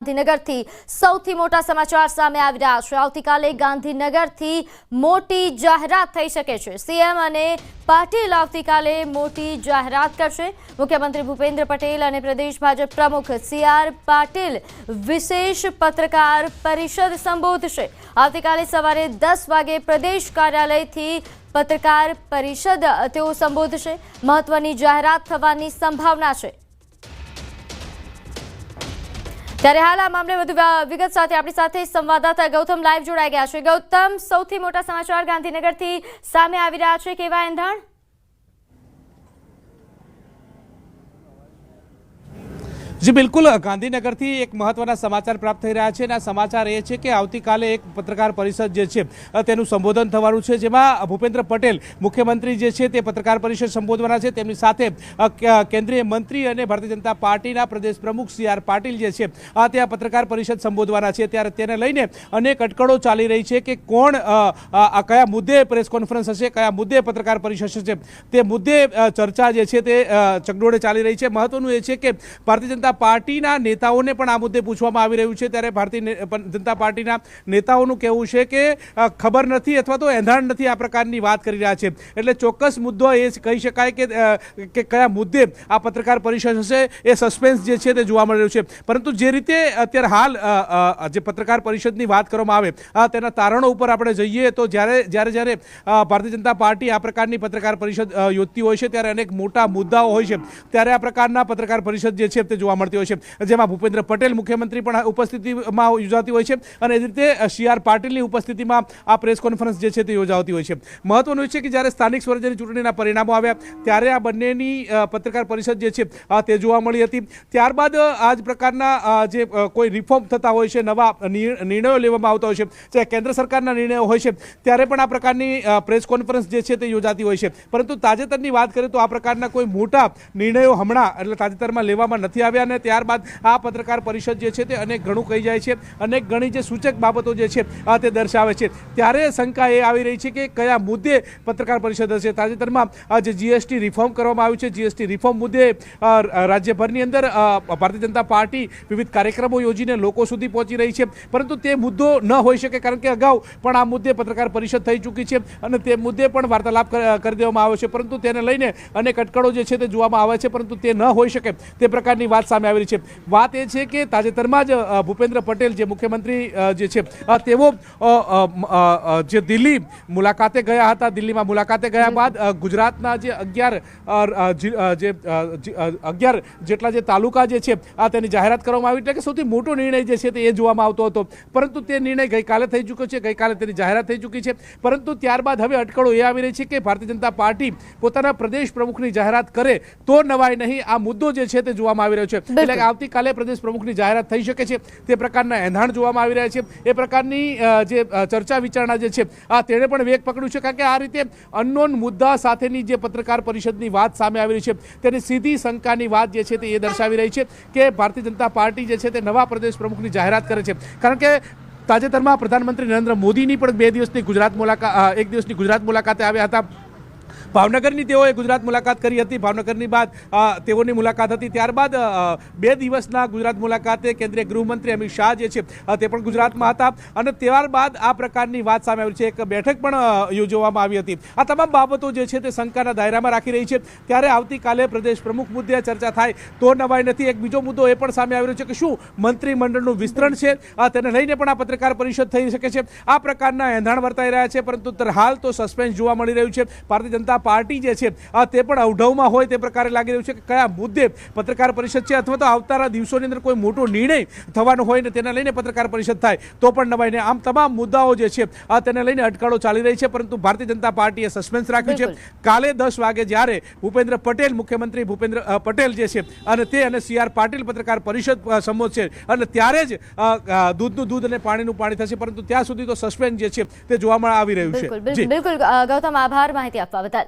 ગાંધીનગરથી સૌથી મોટા સમાચાર સામે આવી રહ્યા છે। આવતીકાલે ગાંધીનગરથી મોટી જાહેરાત થઈ શકે છે। સીએમ અને પાટીલ આવતીકાલે મોટી જાહેરાત કરશે। મુખ્યમંત્રી ભૂપેન્દ્ર પટેલ અને પ્રદેશ ભાજપ પ્રમુખ સીઆર પાટીલ વિશેષ પત્રકાર પરિષદ સંબોધશે। આવતીકાલે સવારે 10 વાગે પ્રદેશ કાર્યાલયથી પત્રકાર પરિષદ તેઓ સંબોધશે। મહત્વની જાહેરાત થવાની સંભાવના છે। ત્યારે હાલ આ મામલે વધુ વિગત સાથે આપણી સાથે સંવાદદાતા ગૌતમ લાઈવ જોડાઈ ગયા છે। ગૌતમ, સૌથી મોટા સમાચાર ગાંધીનગરથી સામે આવી રહ્યા છે, કેવા એંધાણ? जी बिल्कुल, गांधीनगरથી એક મહત્વના સમાચાર પ્રાપ્ત થઈ રહ્યા છે અને આ સમાચાર એ છે કે આવતીકાલે એક પત્રકાર પરિષદ જે છે તેનું સંબોધન થવાનું છે, જેમાં ભૂપેન્દ્ર પટેલ મુખ્યમંત્રી જે છે તે પત્રકાર પરિષદ સંબોધવાના છે। તેમની સાથે કેન્દ્રીય મંત્રી અને ભારતીય જનતા પાર્ટીના પ્રદેશ પ્રમુખ સીઆર પાટીલ જે છે ત્યાં પત્રકાર પરિષદ સંબોધવાના છે। ત્યારે તેને લઈને અનેક અટકળો ચાલી રહી છે કે કોણ કયા મુદ્દે પ્રેસ કોન્ફરન્સ હશે, કયા મુદ્દે પત્રકાર પરિષદ હશે, તે મુદ્દે ચર્ચા જે છે તે ચકડોળે ચાલી રહી છે। મહત્વનું એ છે કે ભારતીય જનતા પાર્ટીના નેતાઓને પણ આ મુદ્દે પૂછવામાં આવી રહ્યું છે। ત્યારે ભારતીય જનતા પાર્ટીના નેતાઓનું કહેવું છે કે ખબર નથી અથવા તો એંધાણ નથી આ પ્રકારની વાત કરી રહ્યા છે। એટલે ચોક્કસ મુદ્દો એ કહી શકાય કે કયા મુદ્દે આ પત્રકાર પરિષદ હશે એ સસ્પેન્સ જે છે તે જોવા મળી રહ્યું છે। પરંતુ જે રીતે અત્યારે હાલ જે પત્રકાર પરિષદની વાત કરવામાં આવે તેના તારણો ઉપર આપણે જઈએ તો જ્યારે ભારતીય જનતા પાર્ટી આ પ્રકારની પત્રકાર પરિષદ યોજતી હોય છે ત્યારે અનેક મોટા મુદ્દાઓ હોય છે। ત્યારે આ પ્રકારના પત્રકાર પરિષદ જે છે તે જોવા મળતી હોય છે, જેમાં ભૂપેન્દ્ર પટેલ મુખ્યમંત્રી પણ ઉપસ્થિતિમાં યોજાતી હોય છે અને એ રીતે સીઆર પાટીલની ઉપસ્થિતિમાં આ પ્રેસ કોન્ફરન્સ જે છે તે યોજાતી હોય છે। મહત્વનું છે કે જ્યારે સ્થાનિક સ્વરાજ્યની ચૂંટણીના પરિણામો આવ્યા ત્યારે આ બંનેની પત્રકાર પરિષદ જે છે તે જોવા મળી હતી। ત્યારબાદ આ જ પ્રકારના જે કોઈ રિફોર્મ થતા હોય છે, નવા નિર્ણયો લેવામાં આવતા હોય છે, ચાહે કેન્દ્ર સરકારના નિર્ણયો હોય છે, ત્યારે પણ આ પ્રકારની પ્રેસ કોન્ફરન્સ જે છે તે યોજાતી હોય છે। પરંતુ તાજેતરની વાત કરીએ તો આ પ્રકારના કોઈ મોટા નિર્ણયો હમણાં એટલે તાજેતરમાં લેવામાં નથી આવ્યા અને ત્યારબાદ આ પત્રકાર પરિષદ જે છે તે અનેક ઘણું કહી જાય છે, અનેક ઘણી જે સૂચક બાબતો જે છે તે દર્શાવે છે। ત્યારે શંકા એ આવી રહી છે કે કયા મુદ્દે પત્રકાર પરિષદ હશે। તાજેતરમાં જે જીએસટી રિફોર્મ કરવામાં આવ્યું છે, જીએસટી રિફોર્મ મુદ્દે રાજ્યભરની અંદર ભારતીય જનતા પાર્ટી વિવિધ કાર્યક્રમો યોજીને લોકો સુધી પહોંચી રહી છે, પરંતુ તે મુદ્દો ન હોઈ શકે કારણ કે અગાઉ પણ આ મુદ્દે પત્રકાર પરિષદ થઈ ચૂકી છે અને તે મુદ્દે પણ વાર્તાલાપ કરી દેવામાં આવ્યો છે, પરંતુ તેને લઈને અનેક અટકળો જે છે તે જોવામાં આવે છે, પરંતુ તે ન હોઈ શકે તે પ્રકારની વાત સામે આવી રહી છે। વાત એ છે કે તાજેતરમાં જ ભૂપેન્દ્ર પટેલ જે મુખ્યમંત્રી જે છે તેઓ જે દિલ્હી મુલાકાતે ગયા હતા, દિલ્હીમાં મુલાકાતે ગયા બાદ ગુજરાતના જે 11 જેટલા જે તાલુકા જે છે તેની જાહેરાત કરવામાં આવી, એટલે કે સૌથી મોટો નિર્ણય જે છે તે એ જોવામાં આવતો હતો, પરંતુ તે નિર્ણય ગઈકાલે થઈ ચૂક્યો છે, ગઈકાલે તેની જાહેરાત થઈ ચૂકી છે। પરંતુ ત્યારબાદ હવે અટકળો એ આવી રહી છે કે ભારતીય જનતા પાર્ટી પોતાના પ્રદેશ પ્રમુખની જાહેરાત કરે તો નવાય નહીં, આ મુદ્દો જે છે તે જોવામાં આવી રહ્યો છે। એટલે કે આવતીકાલે પ્રદેશ પ્રમુખની જાહેરાત થઈ શકે છે તે પ્રકારના એંધાણ જોવામાં આવી રહ્યા છે। એ પ્રકારની જે ચર્ચા વિચારણા જે છે તેણે પણ વેગ પકડ્યું છે, કારણ કે આ રીતે અનનોન મુદ્દા સાથેની જે પત્રકાર પરિષદની વાત સામે આવી રહી છે તેની સીધી શંકાની વાત જે છે તે એ દર્શાવી રહી છે કે ભારતીય જનતા પાર્ટી જે છે તે નવા પ્રદેશ પ્રમુખની જાહેરાત કરે છે। કારણ કે તાજેતરમાં પ્રધાનમંત્રી નરેન્દ્ર મોદીની પણ 2 દિવસની ગુજરાત મુલાકાતે આવ્યા હતા। ભાવનગરની તેઓએ ગુજરાત મુલાકાત કરી હતી, ભાવનગરની બાદ તેઓની મુલાકાત હતી। ત્યારબાદ 2 દિવસના ગુજરાત મુલાકાતે કેન્દ્રીય ગૃહમંત્રી અમિત શાહ જે છે તે પણ ગુજરાતમાં હતા અને ત્યારબાદ આ પ્રકારની વાત સામે આવી છે, એક બેઠક પણ યોજવામાં આવી હતી। આ તમામ બાબતો જે છે તે શંકાના દાયરામાં રાખી રહી છે। ત્યારે આવતીકાલે પ્રદેશ પ્રમુખ મુદ્દે ચર્ચા થાય તો નવાય નથી। એક બીજો મુદ્દો એ પણ સામે આવી રહ્યો છે કે શું મંત્રીમંડળનું વિસ્તરણ છે તેને લઈને પણ આ પત્રકાર પરિષદ થઈ શકે છે। આ પ્રકારના એંધાણ વર્તાઈ રહ્યા છે, પરંતુ હાલ તો સસ્પેન્સ જોવા મળી રહ્યું છે। ભારતીય જનતા પાર્ટી જે છે તે પણ અવઢવમાં હોય તે પ્રકારે લાગી રહ્યું છે કે કયા મુદ્દે પત્રકાર પરિષદ છે અથવા તો આવતાના દિવસોની અંદર કોઈ મોટો નિર્ણય થવાનો હોય ને તેના લઈને પત્રકાર પરિષદ થાય તો પણ નવાય નહીં। આમ તમામ મુદ્દાઓ જે છે તેને લઈને અટકળો ચાલી રહી છે, પરંતુ ભારતીય જનતા પાર્ટીએ સસ્પેન્સ રાખ્યું છે। કાલે 10 વાગે જ્યારે ભૂપેન્દ્ર પટેલ મુખ્યમંત્રી ભૂપેન્દ્ર પટેલ જે છે અને સીઆર પાટીલ પત્રકાર પરિષદ સંબોધશે અને ત્યારે જ દૂધનું દૂધ અને પાણીનું પાણી થશે, પરંતુ ત્યાં સુધી તો સસ્પેન્સ જે છે તે જોવામાં આવી રહ્યું છે। બિલકુલ ગૌતમ, આભાર માહિતી આપવા બદલ।